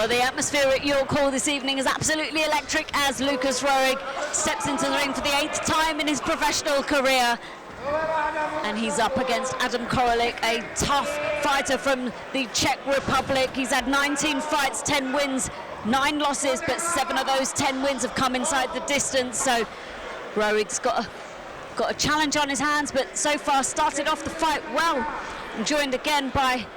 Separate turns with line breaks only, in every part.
Well, the atmosphere at York Hall this evening is absolutely electric as Lucas Roehrig steps into the ring for the 8th time in his professional career. And he's up against Adam Kolarik, a tough fighter from the Czech Republic. He's had 19 fights, 10 wins, 9 losses, but 7 of those 10 wins have come inside the distance. So Roehrig's got a challenge on his hands, but so far started off the fight well. And joined again by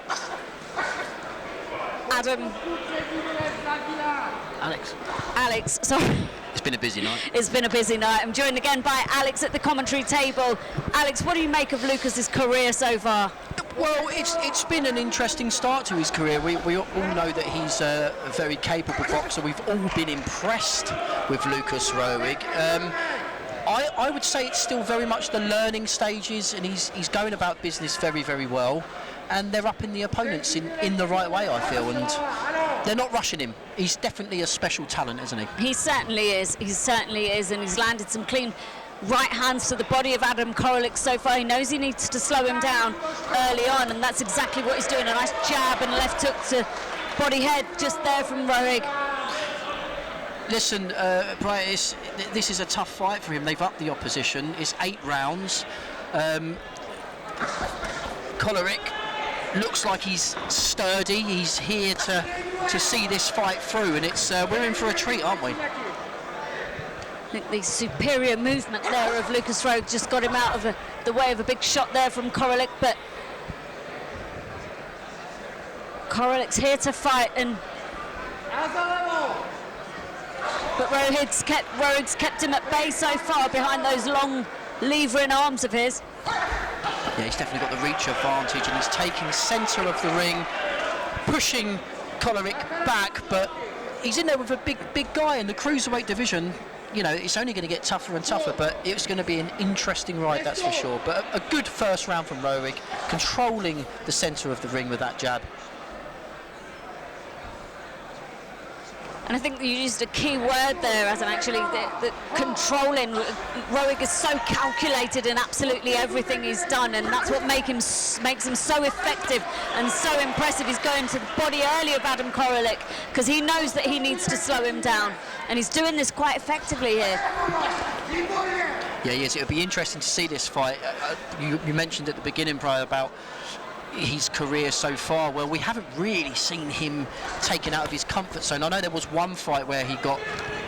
Alex, sorry.
It's been a busy night.
It's been a busy night. I'm joined again by Alex at the commentary table. Alex, what do you make of Lucas's career so far?
Well, it's been an interesting start to his career. We all know that he's a very capable boxer. We've all been impressed with Lucas Roehrig. I would say it's still very much the learning stages, and he's going about business very, very well. And they're upping the opponents in the right way, I feel, and they're not rushing him. He's definitely a special talent, isn't he?
He certainly is. He certainly is, and he's landed some clean right hands to the body of Adam Kolarik so far. He knows he needs to slow him down early on, and that's exactly what he's doing. A nice jab and left hook to body head just there from Roehrig.
Listen, Brian, this is a tough fight for him. They've upped the opposition. It's 8 rounds. Kolarik looks like he's sturdy. He's here to see this fight through, and it's we're in for a treat, aren't we?
I think the superior movement there of Lucas Roehrig just got him out of the way of a big shot there from Kolarik, but Kororik's here to fight, but Roehrig's kept him at bay so far behind those long levering arms of his.
Yeah, he's definitely got the reach advantage, and he's taking centre of the ring, pushing Kolarik back, but he's in there with a big guy in the cruiserweight division. You know, it's only going to get tougher and tougher, but it's going to be an interesting ride, that's for sure. But a good first round from Roehrig, controlling the centre of the ring with that jab.
And I think you used a key word there, Adam, actually, the controlling. Roehrig is so calculated in absolutely everything he's done, and that's what makes him so effective and so impressive. He's going to the body early of Adam Kolarik because he knows that he needs to slow him down, and he's doing this quite effectively here.
Yeah, yes, it'll be interesting to see this fight. You mentioned at the beginning, Brian, about his career so far. Well, we haven't really seen him taken out of his comfort zone. I know there was one fight where he got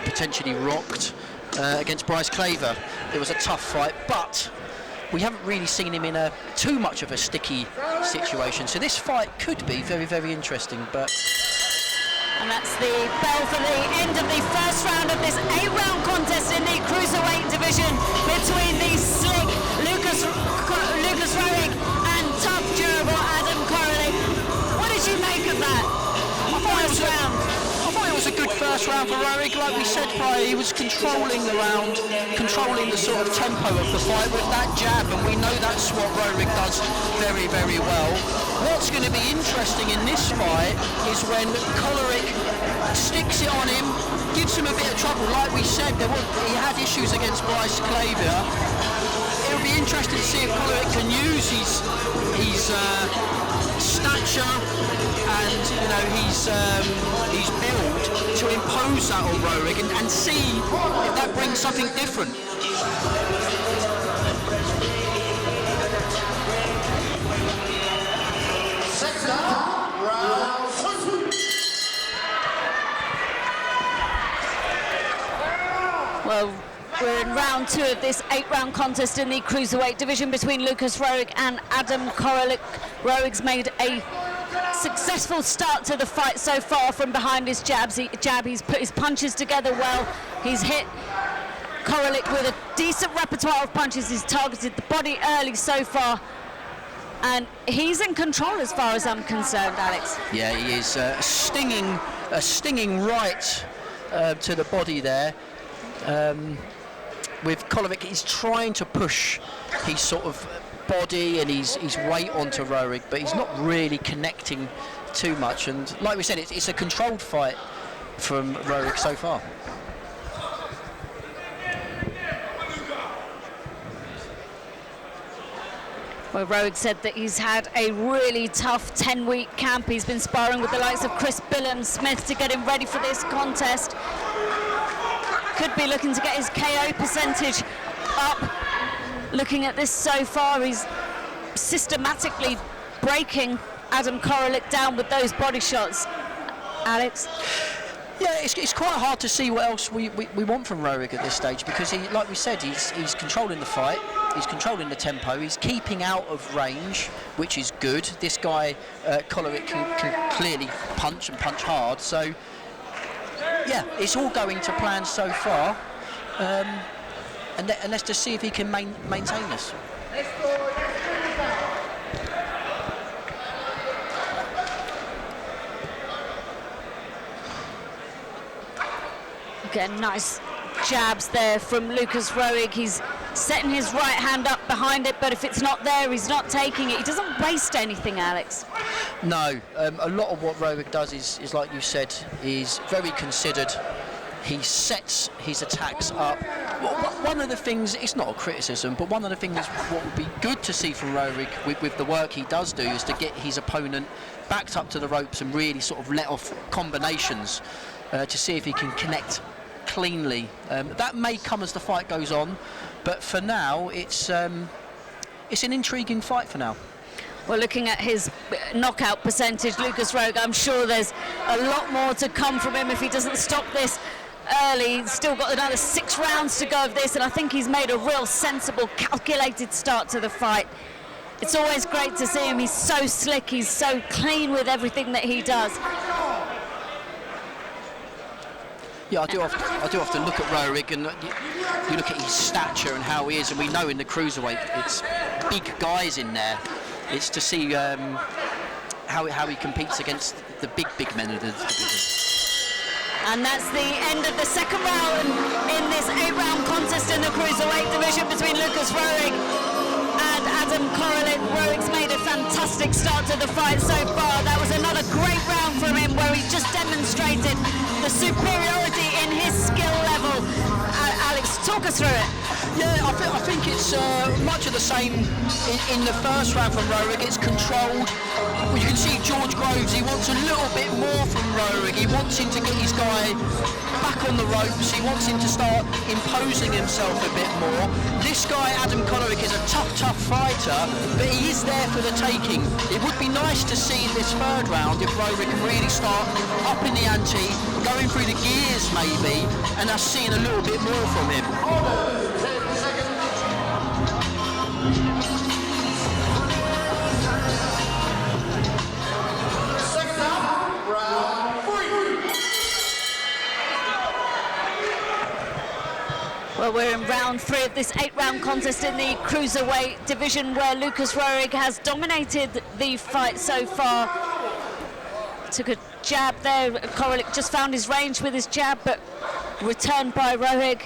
potentially rocked against Bryce Claver. It was a tough fight, but we haven't really seen him in too much of a sticky situation. So this fight could be very, very interesting. But
and that's the bell for the end of the first round of this 8-round contest in the cruiserweight division between the slick Lucas Roehrig and tough, durable Adam Kolarik. What did you make of that first round?
I thought it was a good first round for Roehrig. Like we said, Brian, he was controlling the round, controlling the sort of tempo of the fight with that jab, and we know that's what Roehrig does very, very well. What's going to be interesting in this fight is when Kolarik sticks it on him, gives him a bit of trouble. Like we said, he had issues against Bryce Claver. It'll be interesting to see if Kolarik can use his stature and his build to impose that on Roehrig and see if that brings something different.
Well, we're in round 2 of this 8-round contest in the cruiserweight division between Lucas Roehrig and Adam Kolarik. Roehrig's made a successful start to the fight so far from behind his jab. He's put his punches together well. He's hit Kolarik with a decent repertoire of punches. He's targeted the body early so far, and he's in control as far as I'm concerned, Alex.
Yeah, he is. A stinging right to the body there. With Kolarik, he's trying to push his sort of body and his weight onto Roehrig, but he's not really connecting too much. And like we said, it's a controlled fight from Roehrig so far.
Well, Roehrig said that he's had a really tough 10-week camp. He's been sparring with the likes of Chris Billum-Smith to get him ready for this contest. Could be looking to get his KO percentage up. Looking at this so far, he's systematically breaking Adam Kolarik down with those body shots. Alex?
Yeah, it's quite hard to see what else we want from Roehrig at this stage, because like we said, he's controlling the fight, he's controlling the tempo, he's keeping out of range, which is good. This guy, Kolarik, can clearly punch and punch hard, so yeah, it's all going to plan so far, and let's just see if he can maintain this.
Again, nice jabs there from Lucas Roehrig. He's setting his right hand up behind it, but if it's not there, he's not taking it. He doesn't waste anything, Alex.
No, a lot of what Roehrig does is like you said, is very considered. He sets his attacks up. One of the things, it's not a criticism, but one of the things what would be good to see from Roehrig with the work he does do is to get his opponent backed up to the ropes and really sort of let off combinations to see if he can connect cleanly. That may come as the fight goes on, but for now it's an intriguing fight for now.
Well, looking at his knockout percentage, Lucas Roehrig, I'm sure there's a lot more to come from him if he doesn't stop this early. He's still got another 6 rounds to go of this, and I think he's made a real sensible, calculated start to the fight. It's always great to see him. He's so slick, he's so clean with everything that he does.
Yeah, I do often look at Roehrig, and you look at his stature and how he is, and we know in the cruiserweight it's big guys in there. It's to see how he competes against the big men of the division.
And that's the end of the second round in this 8-round contest in the cruiserweight division between Lucas Roehrig and Adam Kolarik. Roehrig's made a fantastic start to the fight so far. That was another great round from him where he just demonstrated the superiority in his skill level. Alex, talk us through it.
Yeah, I think it's much of the same in the first round from Roehrig. It's controlled. Well, you can see George Groves, he wants a little bit more from Roehrig. He wants him to get his guy back on the ropes. He wants him to start imposing himself a bit more. This guy, Adam Kolarik, is a tough fighter, but he is there for the taking. It would be nice to see in this third round if Roehrig can really start up in the ante, going through the gears maybe, and us seeing a little bit more from him.
Well, we're in round 3 of this 8-round contest in the cruiserweight division, where Lucas Roehrig has dominated the fight so far. Took a jab there. Kolarik just found his range with his jab, but returned by Roehrig.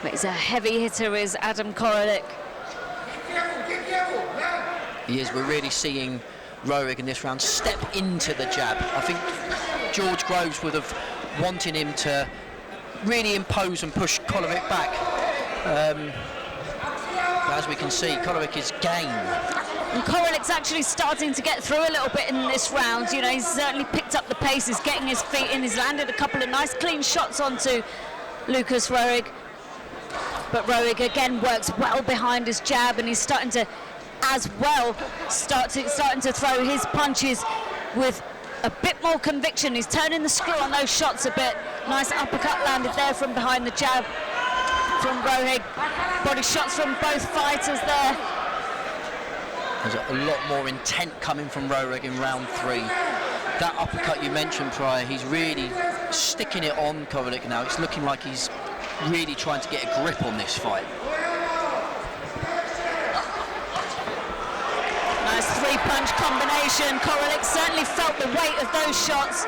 But he's a heavy hitter, is Adam Kolarik.
He is. We're really seeing Roehrig in this round step into the jab. I think George Groves would have wanted him to really impose and push Kolarik back. As we can see, Kolarik is game.
And Kolarik's actually starting to get through a little bit in this round. You know, he's certainly picked up the pace, he's getting his feet in, he's landed a couple of nice clean shots onto Lucas Roehrig. But Roehrig again works well behind his jab, and he's starting to, as well, starting to throw his punches with a bit more conviction. He's turning the screw on those shots a bit. Nice uppercut landed there from behind the jab from Roehrig. Body shots from both fighters there.
There's a lot more intent coming from Roehrig in round 3. That uppercut you mentioned prior, he's really sticking it on Kolarik now. It's looking like he's really trying to get a grip on this fight.
Nice 3-punch combination. Kolarik certainly felt the weight of those shots.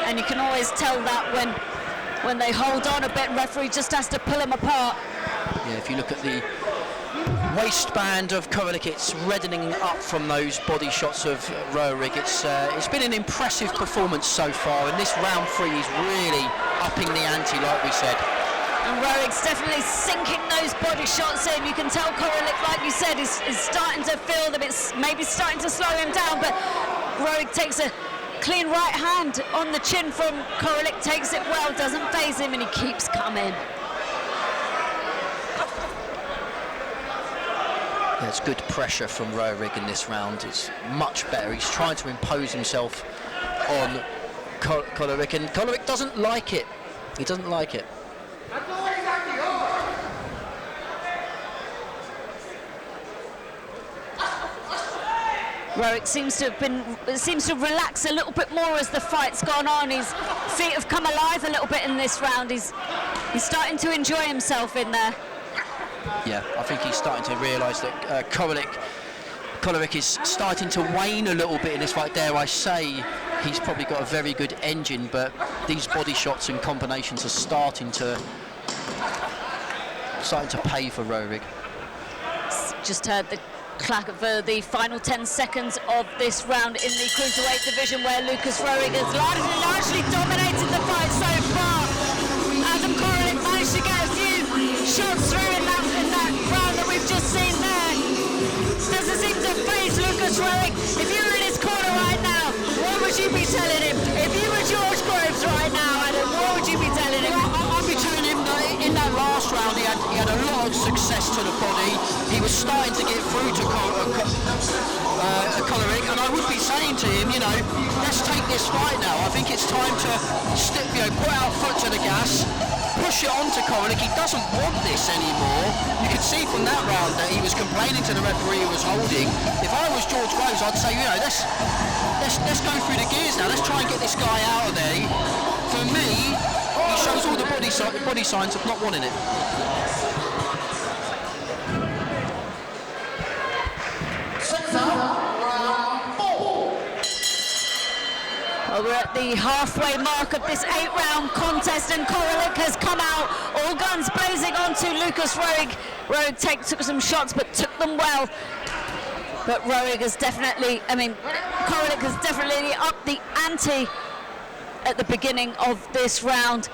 And you can always tell that when they hold on a bit, referee just has to pull them apart.
Yeah, if you look at the waistband of Kolarik, it's reddening up from those body shots of Roehrig. It's been an impressive performance so far, and this round 3 is really upping the ante, like we said.
And Roehrig's definitely sinking those body shots in. You can tell Kolarik, like you said, is starting to feel them. It's maybe starting to slow him down, but Roehrig takes a clean right hand on the chin from Kolarik, takes it well, doesn't faze him, and he keeps coming.
There's good pressure from Roehrig in this round. It's much better. He's trying to impose himself on Kolarik, and Kolarik doesn't like it. He doesn't like it.
Roehrig seems to relax a little bit more as the fight's gone on. His feet have come alive a little bit in this round. He's starting to enjoy himself in there.
Yeah, I think he's starting to realise that Kolarik is starting to wane a little bit in this fight. Dare I say, he's probably got a very good engine, but these body shots and combinations are starting to pay for Roehrig.
Just heard the clack for the final 10 seconds of this round in the cruiserweight division, where Lucas Roehrig has largely dominated the fight so far. Adam Korolik managed to get a few shots through in that round that we've just seen there. Doesn't seem to faze Lucas Roehrig. If you were in his corner right now, what would you be telling him? If you were George Groves right now, Adam, what would you be telling him?
I'd be telling him that in that last round he had a lot of success to the body. He was starting to get through to Kolarik, and I would be saying to him, you know, let's take this fight now. I think it's time to put our foot to the gas, push it on to Kolarik. He doesn't want this anymore. You could see from that round that he was complaining to the referee who was holding. If I was George Groves, I'd say, you know, let's go through the gears now. Let's try and get this guy out of there. For me, he shows all the body signs of not wanting it.
Well, we're at the halfway mark of this 8-round contest, and Korolik has come out, all guns blazing onto Lucas Roehrig. Roehrig took some shots, but took them well. But Korolik has definitely upped the ante at the beginning of this round.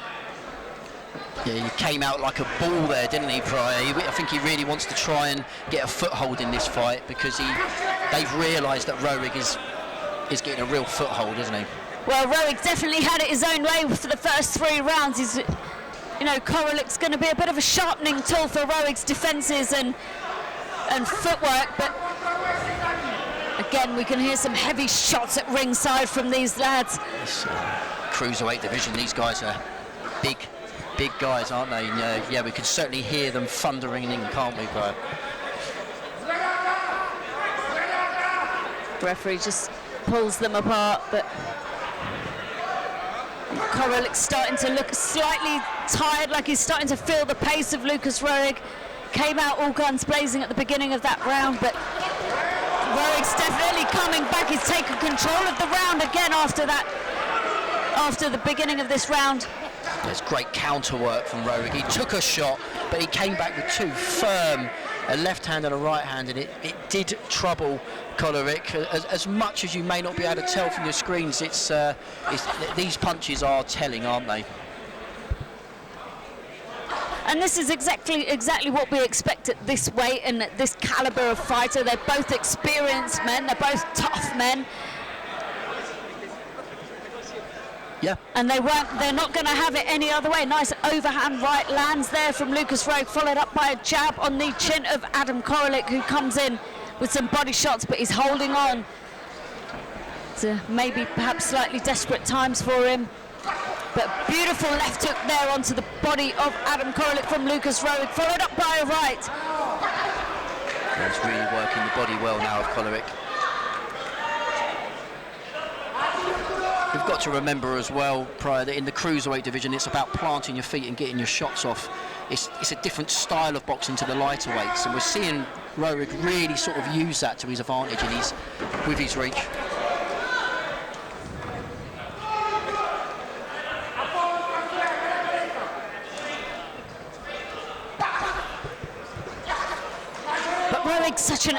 Yeah, he came out like a ball there, didn't he, Pryor? I think he really wants to try and get a foothold in this fight, because they've realised that Roehrig is getting a real foothold, isn't he?
Well, Roehrig definitely had it his own way for the first 3 rounds. Korolik's going to be a bit of a sharpening tool for Roehrig's defences and footwork, but again, we can hear some heavy shots at ringside from these lads.
This cruiserweight division, these guys are big guys, aren't they? Yeah, we can certainly hear them thundering in, can't we, Brian?
The referee just pulls them apart, but Korolik's starting to look slightly tired, like he's starting to feel the pace of Lucas Roehrig. Came out all guns blazing at the beginning of that round, but Roehrig's definitely coming back. He's taken control of the round again after the beginning of this round.
There's great counter work from Roehrig. He took a shot, but he came back with 2 firm, a left hand and a right hand, and it did trouble Kolarik. As much as you may not be able to tell from your screens, these punches are telling, aren't they?
And this is exactly what we expect at this weight and at this caliber of fighter. They're both experienced men. They're both tough men.
Yeah.
And they're not going to have it any other way. Nice overhand right lands there from Lucas Roehrig, followed up by a jab on the chin of Adam Korolik, who comes in with some body shots, but he's holding on to maybe perhaps slightly desperate times for him. But beautiful left hook there onto the body of Adam Korolik from Lucas Roehrig, followed up by a right.
He's really working the body well now of Kolarik. We've got to remember as well, Pryor, that in the cruiserweight division, it's about planting your feet and getting your shots off. It's a different style of boxing to the lighter weights, and we're seeing Roehrig really sort of use that to his advantage with his reach.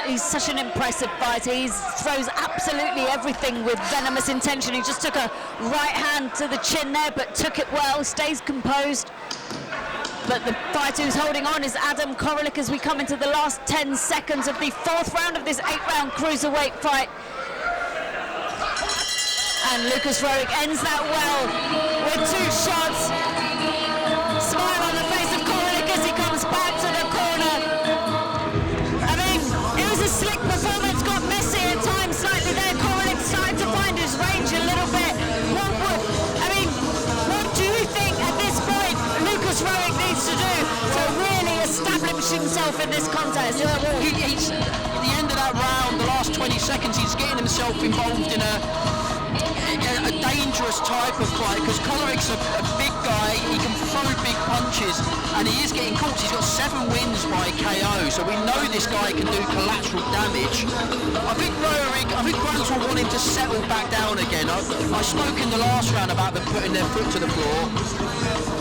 He's such an impressive fighter. He throws absolutely everything with venomous intention. He just took a right hand to the chin there, but took it well, stays composed. But the fighter who's holding on is Adam Kolarik as we come into the last 10 seconds of the 4th round of this 8-round cruiserweight fight. And Lucas Roehrig ends that well with 2 shots. Smile on the face of Kolarik as he comes back to the corner. I mean, it was a slick performance, got messy at times slightly there. Kolarik started to find his range a little bit. What do you think at this point Lucas Roehrig needs to do to really establish himself in this contest?
Yeah, well, he's at the end of that round, the last 20 seconds, he's getting himself involved in a dangerous type of fight, because Kolarik's a big guy, he can throw big punches, and he is getting caught. He's got 7 wins by KO, so we know this guy can do collateral damage. I think Grants will want him to settle back down again. I spoke in the last round about them putting their foot to the floor.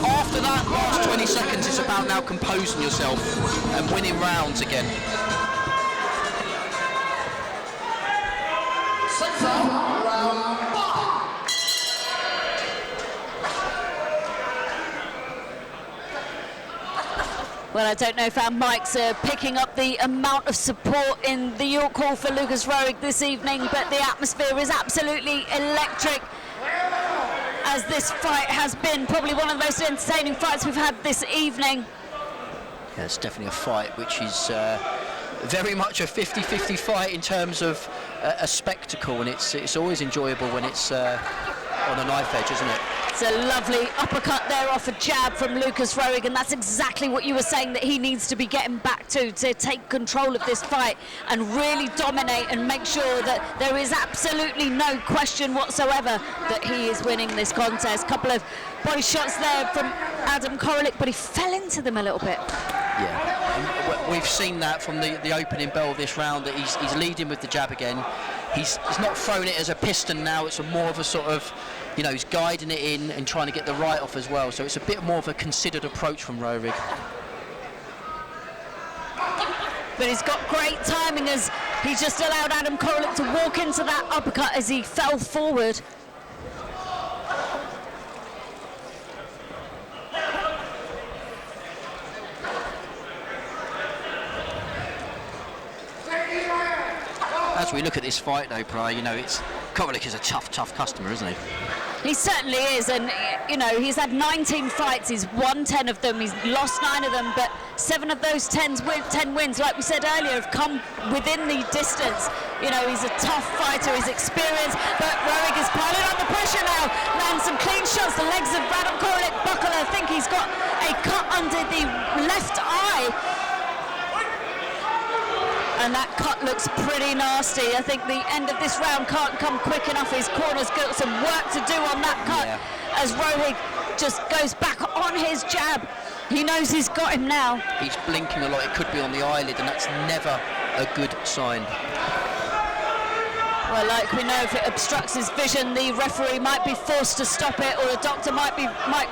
After that last 20 seconds, it's about now composing yourself and winning rounds again.
Well, I don't know if our mics are picking up the amount of support in the York Hall for Lucas Roehrig this evening, but the atmosphere is absolutely electric, as this fight has been probably one of the most entertaining fights we've had this evening.
Yeah, it's definitely a fight which is very much a 50-50 fight in terms of a spectacle, and it's always enjoyable when it's on a knife edge, isn't it?
It's a lovely uppercut there off a jab from Lucas Roehrig, and that's exactly what you were saying that he needs to be getting back to take control of this fight and really dominate and make sure that there is absolutely no question whatsoever that he is winning this contest. Couple of body shots there from Adam Kolarik, but he fell into them a little bit.
Yeah, we've seen that from the opening bell of this round, that he's leading with the jab again. He's not throwing it as a piston now, it's more of a sort of, you know, he's guiding it in and trying to get the right off as well. So it's a bit more of a considered approach from Roehrig.
But he's got great timing as he just allowed Adam Kolarik to walk into that uppercut as he fell forward.
As we look at this fight though, Pryor, you know, Kolarik is a tough customer, isn't he?
He certainly is, and you know, he's had 19 fights, he's won 10 of them, he's lost 9 of them, but 7 of those 10 wins, like we said earlier, have come within the distance. You know, he's a tough fighter, he's experienced, but Roehrig is piling on the pressure now, lands some clean shots. The legs of Adam Kolarik buckle. I think he's got a cut under the left eye. And that cut looks pretty nasty. I think the end of this round can't come quick enough. His corner's got some work to do on that cut, as Roehrig just goes back on his jab. He knows he's got him now.
He's blinking a lot. It could be on the eyelid, and that's never a good sign.
Well, like we know, if it obstructs his vision, the referee might be forced to stop it, or the doctor might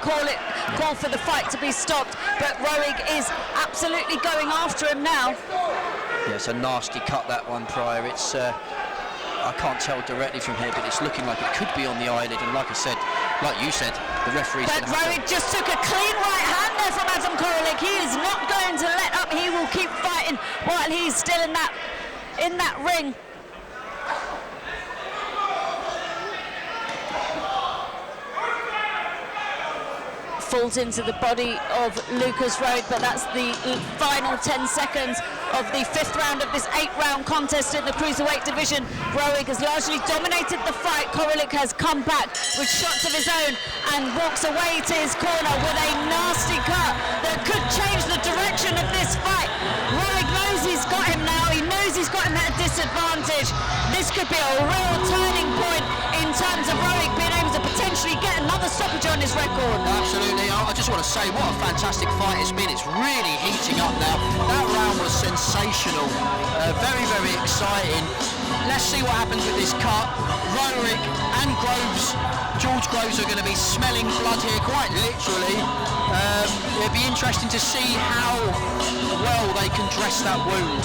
call for the fight to be stopped. But Roehrig is absolutely going after him now.
Yeah, it's a nasty cut, that one, Pryor. It's I can't tell directly from here, but it's looking like it could be on the eyelid. And like I said, like you said, the referee's going to have to...
But Roehrig just took a clean right hand there from Adam Kolarik. He is not going to let up. He will keep fighting while he's still in that ring. Falls into the body of Lucas Roehrig, but that's the final 10 seconds of the 5th round of this 8-round contest in the cruiserweight division. Roehrig has largely dominated the fight. Kolarik has come back with shots of his own and walks away to his corner with a nasty cut that could change the direction of this fight. Roehrig knows he's got him now. He knows he's got him at a disadvantage. This could be a real turning point in terms of Roehrig being able to potentially get another stoppage on his record.
Absolutely. I just want to say what a fantastic fight it's been. It's really heating up now. That round was sensational. Very, very exciting. Let's see what happens with this cut. Roehrig and George Groves are going to be smelling blood here, quite literally. It'll be interesting to see how well they can dress that wound.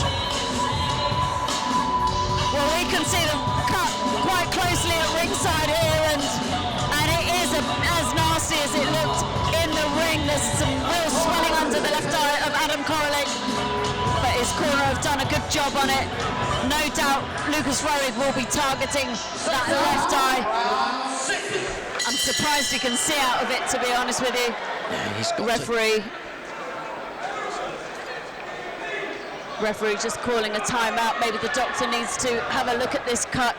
Well, we can see them cut quite closely at ringside here, and it is as nasty as it looked in the ring. There's some real swelling on under the left eye of Adam Kolarik, but his corner have done a good job on it. No doubt Lucas Roehrig will be targeting that left eye. I'm surprised he can see out of it, to be honest with you.
Yeah, he's got
Referee just calling a timeout. Maybe the doctor needs to have a look at this cut.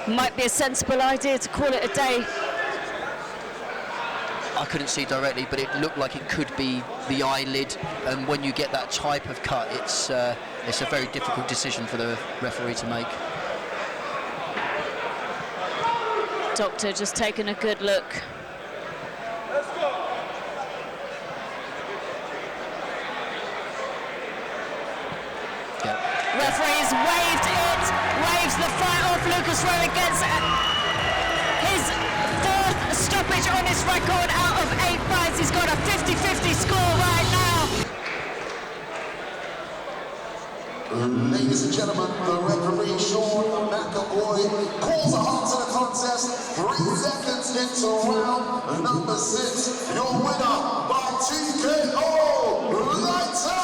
Might be a sensible idea to call it a day.
I couldn't see directly, but it looked like it could be the eyelid, and when you get that type of cut, it's a very difficult decision for the referee to make.
Doctor just taking a good look.
Let's go.
Yeah.
Referee's waved it, waves the fight off. Lucas Roehrig gets his 4th stoppage on his record out of 8 fights. He's got a 50-50 score right now.
Ladies and gentlemen, the referee Sean McAvoy calls a halt to the contest. 3 seconds into round number 6. Your winner by TKO, Lights Out.